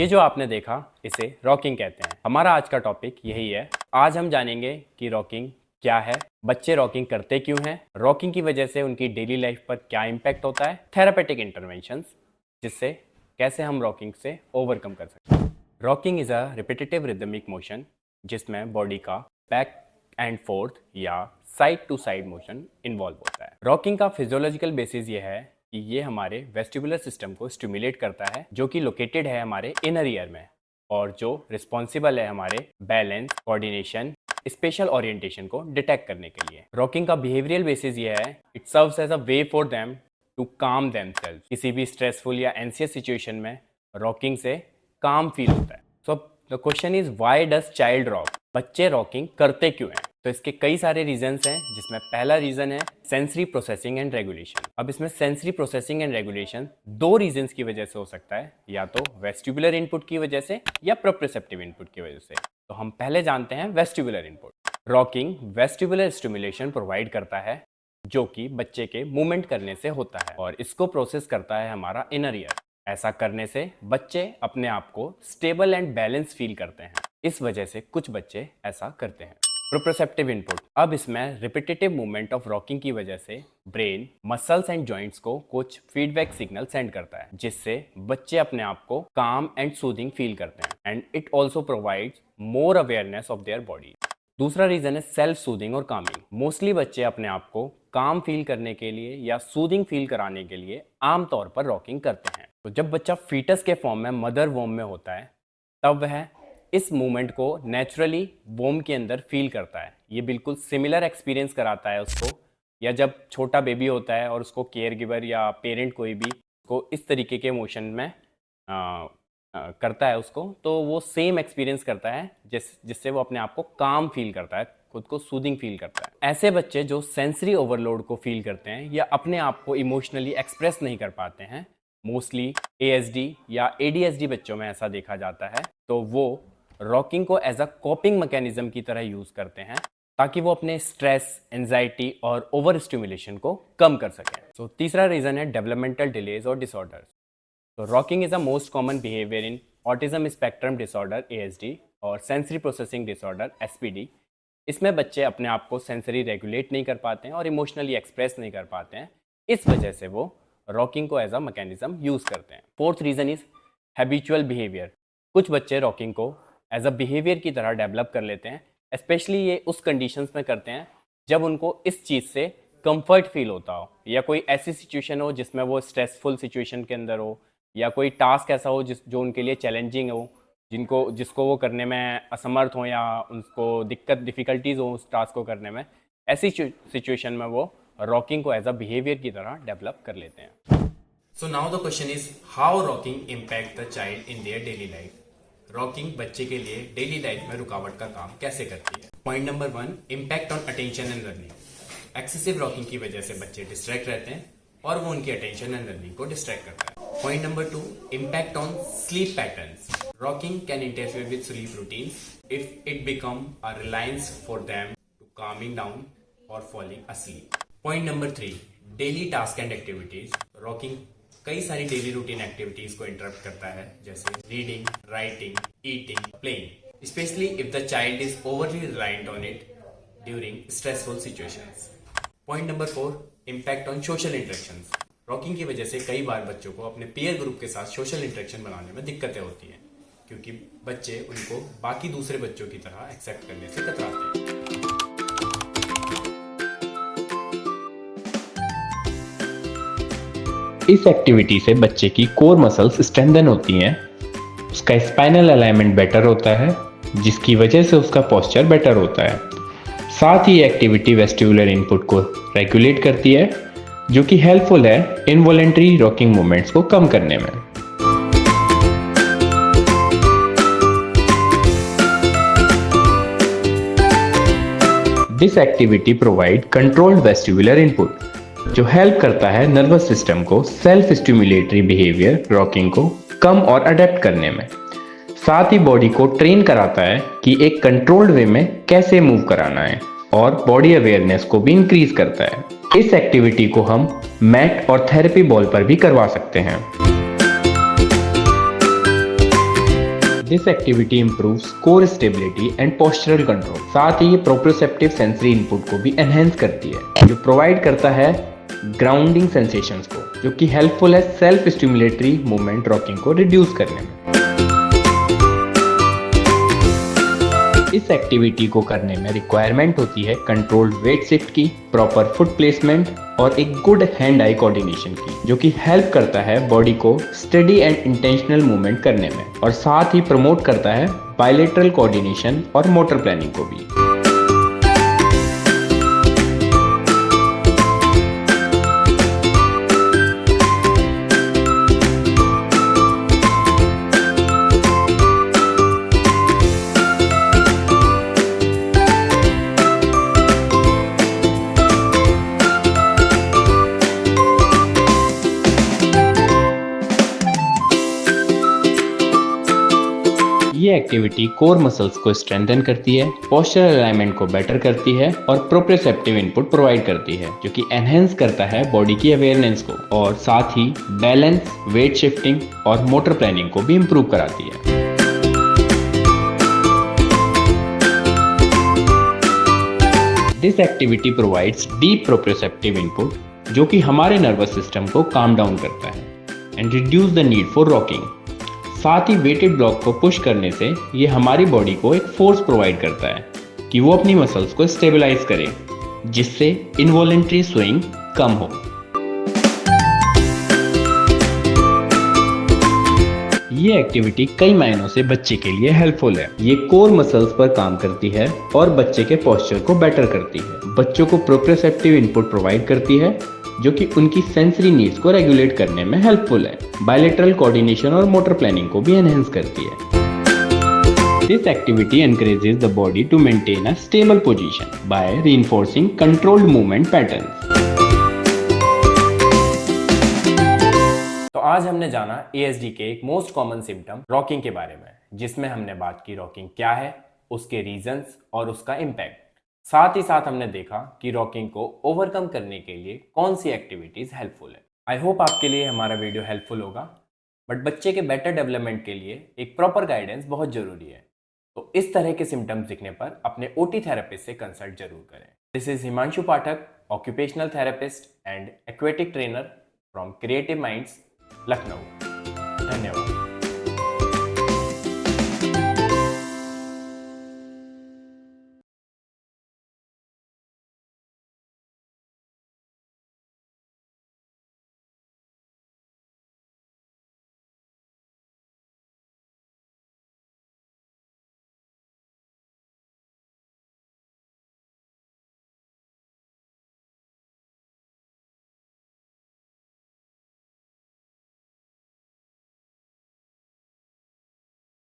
जो आपने देखा इसे रॉकिंग कहते हैं। हमारा आज का टॉपिक यही है। आज हम जानेंगे कि रॉकिंग क्या है, बच्चे रॉकिंग करते क्यों हैं, रॉकिंग की वजह से उनकी डेली लाइफ पर क्या इम्पैक्ट होता है, थेरापेटिक इंटरवेंशंस जिससे कैसे हम रॉकिंग से ओवरकम कर सकते हैं। Rocking is a repetitive rhythmic motion जिसमें बॉडी का बैक एंड फोर्थ या side to side motion involve होता है। रॉकिंग का फिजियोलॉजिकल बेसिस ये है कि ये हमारे वेस्टिबुलर सिस्टम को स्टिमुलेट करता है जो कि लोकेटेड है हमारे इनर ईयर में और जो रिस्पॉन्सिबल है हमारे बैलेंस, कोऑर्डिनेशन, स्पेशल ओरिएंटेशन को डिटेक्ट करने के लिए। रॉकिंग का बिहेवियरल बेसिस ये है, it serves as a way for them to calm themselves. किसी भी स्ट्रेसफुल या एंशियस सिचुएशन में रॉकिंग से काम फील होता है। So the question is why does child rock? बच्चे रॉकिंग करते क्यों हैं? तो इसके कई सारे रीजंस हैं जिसमें पहला रीजन है सेंसरी प्रोसेसिंग एंड रेगुलेशन। अब इसमें सेंसरी प्रोसेसिंग एंड रेगुलेशन दो रीजंस की वजह से हो सकता है, या तो वेस्टिबुलर इनपुट की वजह से या प्रोप्रिसेप्टिव इनपुट की वजह से। तो हम पहले जानते हैं vestibular input. Rocking vestibular stimulation provide करता है जो कि बच्चे के मूवमेंट करने से होता है और इसको प्रोसेस करता है हमारा इनर ईयर। ऐसा करने से बच्चे अपने आप को स्टेबल एंड बैलेंस फील करते हैं। इस वजह से कुछ बच्चे ऐसा करते हैं। प्रोप्रिसेप्टिव इनपुट, अब इसमें रिपीटेटिव मूवमेंट ऑफ रॉकिंग की वजह से ब्रेन मसल्स एंड जॉइंट्स को कुछ फीडबैक सिग्नल सेंड करता है जिससे बच्चे अपने आप को काम एंड सूदिंग फील करते हैं and it also provides more awareness of their body. दूसरा रीजन है सेल्फ सूदिंग और कामिंग। मोस्टली बच्चे अपने आप को काम फील करने के लिए या सूदिंग फील कराने के लिए आमतौर पर रॉकिंग करते हैं। तो जब बच्चा फीटस के फॉर्म में मदर वोम में होता है तब वह इस मूवमेंट को नेचुरली वोम के अंदर फील करता है। ये बिल्कुल सिमिलर एक्सपीरियंस कराता है उसको, या जब छोटा बेबी होता है और उसको केयर गिवर या पेरेंट कोई भी को इस तरीके के मोशन में करता है उसको, तो वो सेम एक्सपीरियंस करता है जिससे वो अपने आप को काम फील करता है, खुद को सूदिंग फील करता है। ऐसे बच्चे जो सेंसरी ओवरलोड को फील करते हैं या अपने आप को इमोशनली एक्सप्रेस नहीं कर पाते हैं, मोस्टली ASD या ADHD बच्चों में ऐसा देखा जाता है, तो वो रॉकिंग को एज अ कोपिंग मैकेनिज्म की तरह यूज करते हैं ताकि वो अपने स्ट्रेस, एंजाइटी और ओवर स्टिमुलेशन को कम कर सकें। तो तीसरा रीजन है डेवलपमेंटल डिलेज और डिसऑर्डर्स। तो rocking is a most common behaviour in autism spectrum disorder ASD और सेंसरी प्रोसेसिंग डिसऑर्डर SPD। इसमें बच्चे अपने आप को सेंसरी रेगुलेट नहीं कर पाते हैं और इमोशनली एक्सप्रेस नहीं कर पाते हैं, इस वजह से वो रॉकिंग को एज अ मैकेनिज्म यूज करते हैं। Fourth reason is habitual behaviour. कुछ बच्चे रॉकिंग को एज अ बिहेवियर की तरह डेवलप कर लेते हैं। स्पेशली ये उस कंडीशंस में करते हैं जब उनको इस चीज़ से कंफर्ट फील होता हो, या कोई ऐसी सिचुएशन हो जिसमें वो स्ट्रेसफुल सिचुएशन के अंदर हो, या कोई टास्क ऐसा हो जो उनके लिए चैलेंजिंग हो, जिसको वो करने में असमर्थ हो या उनको डिफ़िकल्टीज हो उस टास्क को करने में। ऐसी सिचुएशन में वो रॉकिंग को एज अ बिहेवियर की तरह डेवलप कर लेते हैं। So now the question is how rocking impact the child in their daily life. Rocking बच्चे के लिए डेली लाइफ में रुकावट का काम कैसे करती है? Point number 1, impact on attention and learning. Excessive rocking की वजह से बच्चे डिस्ट्रैक्ट रहते हैं और वो उनकी अटेंशन एंड लर्निंग को डिस्ट्रैक्ट करता है। Point number 2, impact on sleep patterns. Rocking can interfere with sleep routines if it become a reliance for them to coming down और falling asleep। Point number 3, daily task and activities. Rocking कई सारी daily routine activities को interrupt करता है, जैसे reading, writing, eating, playing, specially if the child is overly reliant on it during stressful situations. Point number 4, impact on social interactions. Rocking की वजह से कई बार बच्चों को अपने पीयर ग्रुप के साथ सोशल इंटरेक्शन बनाने में दिक्कतें होती हैं क्योंकि बच्चे उनको बाकी दूसरे बच्चों की तरह एक्सेप्ट करने से कतराते हैं। इस एक्टिविटी से बच्चे की कोर मसल्स स्ट्रेंथन होती हैं, उसका स्पाइनल अलाइनमेंट बेटर होता है जिसकी वजह से उसका पोस्चर बेटर होता है। साथ ही एक्टिविटी वेस्टिबुलर इनपुट को रेगुलेट करती है जो कि हेल्पफुल है इनवॉलेंटरी रॉकिंग मूवमेंट्स को कम करने में। This activity provide controlled vestibular input जो हेल्प करता है नर्वस सिस्टम को सेल्फ स्टिमुलेटरी बिहेवियर रॉकिंग को कम और अडेप्ट करने में। साथ ही बॉडी को ट्रेन कराता है कि एक कंट्रोल्ड वे में कैसे मूव कराना है और बॉडी अवेयरनेस को भी इंक्रीज करता है। इस एक्टिविटी को हम मैट और थेरेपी बॉल पर भी करवा सकते हैं। This activity improves core stability and postural control. साथ ही ये प्रोप्रोसेप्टिव सेंसरी इनपुट को भी एनहेंस करती है, जो प्रोवाइड करता है ग्राउंडिंग सेंसेशंस को, जो कि हेल्पफुल है सेल्फ स्टिमुलेटरी मूवमेंट रॉकिंग को रिड्यूस करने में। इस एक्टिविटी को करने में रिक्वायरमेंट होती है कंट्रोल्ड वेट शिफ्ट की, प्रॉपर फुट प्लेसमेंट और एक गुड हैंड आई कोऑर्डिनेशन की, जो कि हेल्प करता है बॉडी को स्टेडी एंड इंटेंशनल मूवमेंट करने में, और साथ ही प्रमोट करता है बायलेटरल कोऑर्डिनेशन और मोटर प्लानिंग को भी। ये एक्टिविटी कोर मसल्स को स्ट्रेंथन करती है, पोस्चरल अलाइनमेंट को बेटर करती है और प्रोप्रियोसेप्टिव इनपुट प्रोवाइड करती है, जो कि एनहेंस करता है बॉडी की अवेयरनेस को, और साथ ही बैलेंस, वेट शिफ्टिंग और मोटर प्लानिंग को भी इम्प्रूव कराती है। This activity provides deep proprioceptive input, जो कि हमारे नर्वस सिस्टम को काम डाउन करता है and reduce the need for rocking. साथ ही वेटेड ब्लॉक को पुश करने से ये हमारी बॉडी को एक फोर्स प्रोवाइड करता है कि वो अपनी मसल्स को स्टेबलाइज करे, जिससे इनवॉलेंट्री स्विंग कम हो। ये एक्टिविटी कई मायनों से बच्चे के लिए हेल्पफुल है। ये कोर मसल्स पर काम करती है और बच्चे के पोस्चर को बेटर करती है, बच्चों को प्रोप्रियोसेप्टिव इनपुट प्रोवाइड करती है, जो कि उनकी सेंसरी नीड्स को रेगुलेट करने में हेल्पफुल है, बायलेटरल कोऑर्डिनेशन और मोटर प्लानिंग को भी एनहेंस करती है। This activity encourages the body to maintain a stable position by reinforcing controlled movement patterns. तो आज हमने जाना ASD के एक मोस्ट कॉमन सिम्टम रॉकिंग के बारे में, जिसमें हमने बात की रॉकिंग क्या है, उसके रीजंस और उसका इम्पैक्ट। साथ ही साथ हमने देखा कि रॉकिंग को ओवरकम करने के लिए कौन सी एक्टिविटीज हेल्पफुल है। आई होप आपके लिए हमारा वीडियो हेल्पफुल होगा, बट बच्चे के बेटर डेवलपमेंट के लिए एक प्रॉपर गाइडेंस बहुत जरूरी है। तो इस तरह के सिम्टम्स दिखने पर अपने OT थेरेपिस्ट से कंसल्ट जरूर करें। This is Himanshu Pathak, occupational therapist and aquatic trainer from creative minds, Lucknow. धन्यवाद।